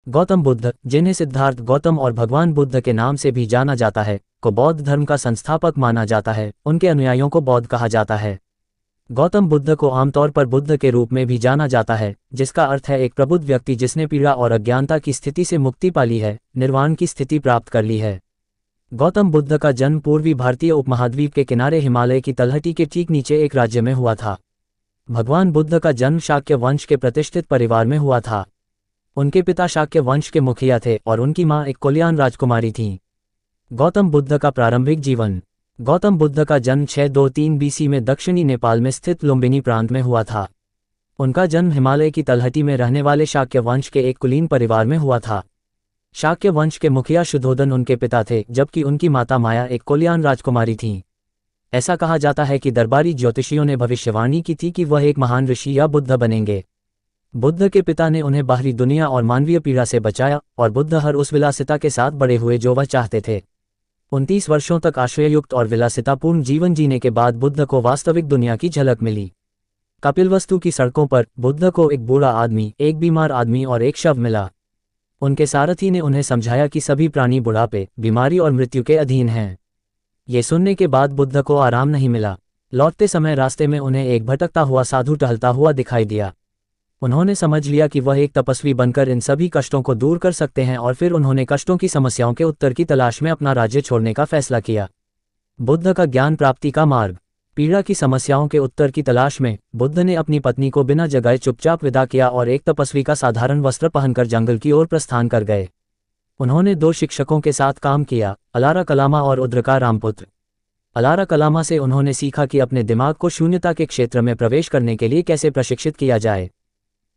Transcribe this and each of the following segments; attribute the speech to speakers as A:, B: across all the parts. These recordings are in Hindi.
A: गौतम बुद्ध, जिन्हें सिद्धार्थ गौतम और भगवान बुद्ध के नाम से भी जाना जाता है, को बौद्ध धर्म का संस्थापक माना जाता है। उनके अनुयायियों को बौद्ध कहा जाता है। गौतम बुद्ध को आमतौर पर बुद्ध के रूप में भी जाना जाता है, जिसका अर्थ है एक प्रबुद्ध व्यक्ति जिसने पीड़ा और अज्ञानता की स्थिति से मुक्ति पा ली है, निर्वाण की स्थिति प्राप्त कर ली है। गौतम बुद्ध का जन्म पूर्वी भारतीय उपमहाद्वीप के किनारे हिमालय की तलहटी के ठीक नीचे एक राज्य में हुआ था। भगवान बुद्ध का जन्म शाक्य वंश के प्रतिष्ठित परिवार में हुआ था। उनके पिता शाक्य वंश के मुखिया थे और उनकी मां एक कोलियान राजकुमारी थीं। गौतम बुद्ध का प्रारंभिक जीवन। गौतम बुद्ध का जन्म 623 BC में दक्षिणी नेपाल में स्थित लुम्बिनी प्रांत में हुआ था। उनका जन्म हिमालय की तलहटी में रहने वाले शाक्य वंश के एक कुलीन परिवार में हुआ था। शाक्य वंश के मुखिया शुद्धोधन उनके पिता थे, जबकि उनकी माता माया एक कोलियान राजकुमारी थीं। ऐसा कहा जाता है कि दरबारी ज्योतिषियों ने भविष्यवाणी की थी कि वह एक महान ऋषि या बुद्ध बनेंगे। बुद्ध के पिता ने उन्हें बाहरी दुनिया और मानवीय पीड़ा से बचाया और बुद्ध हर उस विलासिता के साथ बड़े हुए जो वह चाहते थे। 29 वर्षों तक आश्रययुक्त और विलासितापूर्ण जीवन जीने के बाद बुद्ध को वास्तविक दुनिया की झलक मिली। कपिलवस्तु की सड़कों पर बुद्ध को एक बूढ़ा आदमी, एक बीमार आदमी और एक शव मिला। उनके सारथी ने उन्हें समझाया कि सभी प्राणी बुढ़ापे, बीमारी और मृत्यु के अधीन हैं। ये सुनने के बाद बुद्ध को आराम नहीं मिला। लौटते समय रास्ते में उन्हें एक भटकता हुआ साधु टहलता हुआ दिखाई दिया। उन्होंने समझ लिया कि वह एक तपस्वी बनकर इन सभी कष्टों को दूर कर सकते हैं और फिर उन्होंने कष्टों की समस्याओं के उत्तर की तलाश में अपना राज्य छोड़ने का फैसला किया। बुद्ध का ज्ञान प्राप्ति का मार्ग। पीड़ा की समस्याओं के उत्तर की तलाश में बुद्ध ने अपनी पत्नी को बिना जगाए चुपचाप विदा किया और एक तपस्वी का साधारण वस्त्र पहनकर जंगल की ओर प्रस्थान कर गए। उन्होंने 2 शिक्षकों के साथ काम किया, अलारा कलामा और उद्रका रामपुत्र। अलारा कलामा से उन्होंने सीखा कि अपने दिमाग को शून्यता के क्षेत्र में प्रवेश करने के लिए कैसे प्रशिक्षित किया जाए।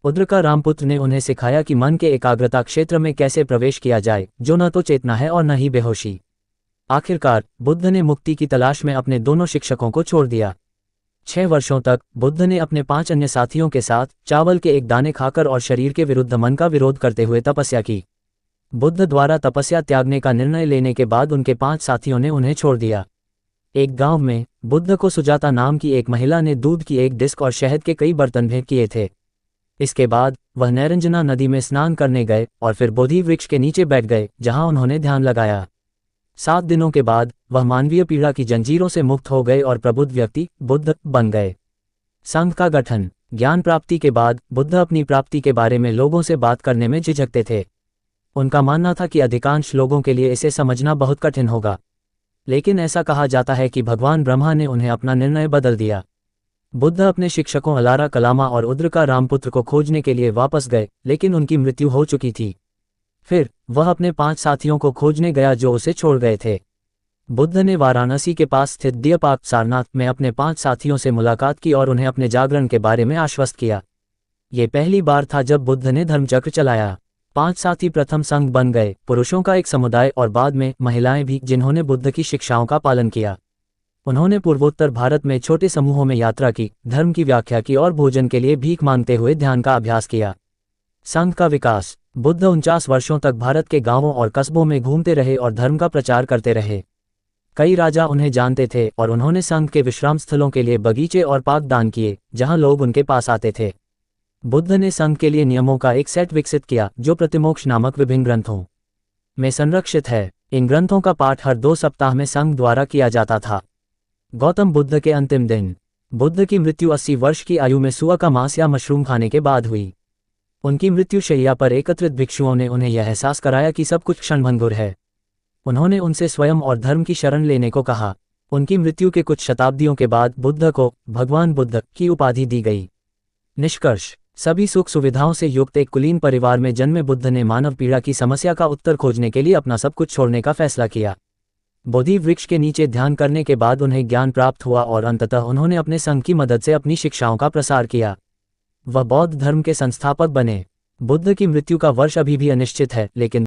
A: उद्रका रामपुत्र ने उन्हें सिखाया कि मन के एकाग्रता क्षेत्र में कैसे प्रवेश किया जाए, जो न तो चेतना है और न ही बेहोशी। आखिरकार बुद्ध ने मुक्ति की तलाश में अपने दोनों शिक्षकों को छोड़ दिया। 6 वर्षों तक बुद्ध ने अपने 5 अन्य साथियों के साथ चावल के एक दाने खाकर और शरीर के विरुद्ध मन का विरोध करते हुए तपस्या की। बुद्ध द्वारा तपस्या त्यागने का निर्णय लेने के बाद उनके 5 साथियों ने उन्हें छोड़ दिया। एक गांव में बुद्ध को सुजाता नाम की एक महिला ने दूध की एक डिस्क और शहद के कई बर्तन भेंट किए थे। इसके बाद वह नैरंजना नदी में स्नान करने गए और फिर बोधि वृक्ष के नीचे बैठ गए, जहां उन्होंने ध्यान लगाया। 7 दिनों के बाद वह मानवीय पीड़ा की जंजीरों से मुक्त हो गए और प्रबुद्ध व्यक्ति बुद्ध बन गए। संघ का गठन। ज्ञान प्राप्ति के बाद बुद्ध अपनी प्राप्ति के बारे में लोगों से बात करने में झिझकते थे। उनका मानना था कि अधिकांश लोगों के लिए इसे समझना बहुत कठिन होगा। लेकिन ऐसा कहा जाता है कि भगवान ब्रह्मा ने उन्हें अपना निर्णय बदल दिया। बुद्ध अपने शिक्षकों अलारा कलामा और उद्रका रामपुत्र को खोजने के लिए वापस गए, लेकिन उनकी मृत्यु हो चुकी थी। फिर वह अपने 5 साथियों को खोजने गया जो उसे छोड़ गए थे। बुद्ध ने वाराणसी के पास स्थित दियपाक सारनाथ में अपने 5 साथियों से मुलाकात की और उन्हें अपने जागरण के बारे में आश्वस्त किया। ये पहली बार था जब बुद्ध ने धर्मचक्र चलाया। 5 साथी प्रथम संघ बन गए, पुरुषों का एक समुदाय और बाद में महिलाएं भी, जिन्होंने बुद्ध की शिक्षाओं का पालन किया। उन्होंने पूर्वोत्तर भारत में छोटे समूहों में यात्रा की, धर्म की व्याख्या की और भोजन के लिए भीख मांगते हुए ध्यान का अभ्यास किया। संघ का विकास। बुद्ध 49 वर्षों तक भारत के गांवों और कस्बों में घूमते रहे और धर्म का प्रचार करते रहे। कई राजा उन्हें जानते थे और उन्होंने संघ के विश्राम स्थलों के लिए बगीचे और पार्क दान किए, जहां लोग उनके पास आते थे। बुद्ध ने संघ के लिए नियमों का एक सेट विकसित किया, जो प्रतिमोक्ष नामक विभिन्न ग्रंथों में संरक्षित है। इन ग्रंथों का पाठ हर 2 सप्ताह में संघ द्वारा किया जाता था। गौतम बुद्ध के अंतिम दिन। बुद्ध की मृत्यु 80 वर्ष की आयु में सुअर का मांस या मशरूम खाने के बाद हुई। उनकी मृत्यु शैया पर एकत्रित भिक्षुओं ने उन्हें यह एहसास कराया कि सब कुछ क्षणभंगुर है। उन्होंने उनसे स्वयं और धर्म की शरण लेने को कहा। उनकी मृत्यु के कुछ शताब्दियों के बाद बुद्ध को भगवान बुद्ध की उपाधि दी गई। निष्कर्ष। सभी सुख सुविधाओं से युक्त एक कुलीन परिवार में जन्मे बुद्ध ने मानव पीड़ा की समस्या का उत्तर खोजने के लिए अपना सब कुछ छोड़ने का फैसला किया। बोधि वृक्ष के नीचे ध्यान करने के बाद उन्हें ज्ञान प्राप्त हुआ और अंततः उन्होंने अपने संघ की मदद से अपनी शिक्षाओं का प्रसार किया। वह बौद्ध धर्म के संस्थापक बने। बुद्ध की मृत्यु का वर्ष अभी भी अनिश्चित है, लेकिन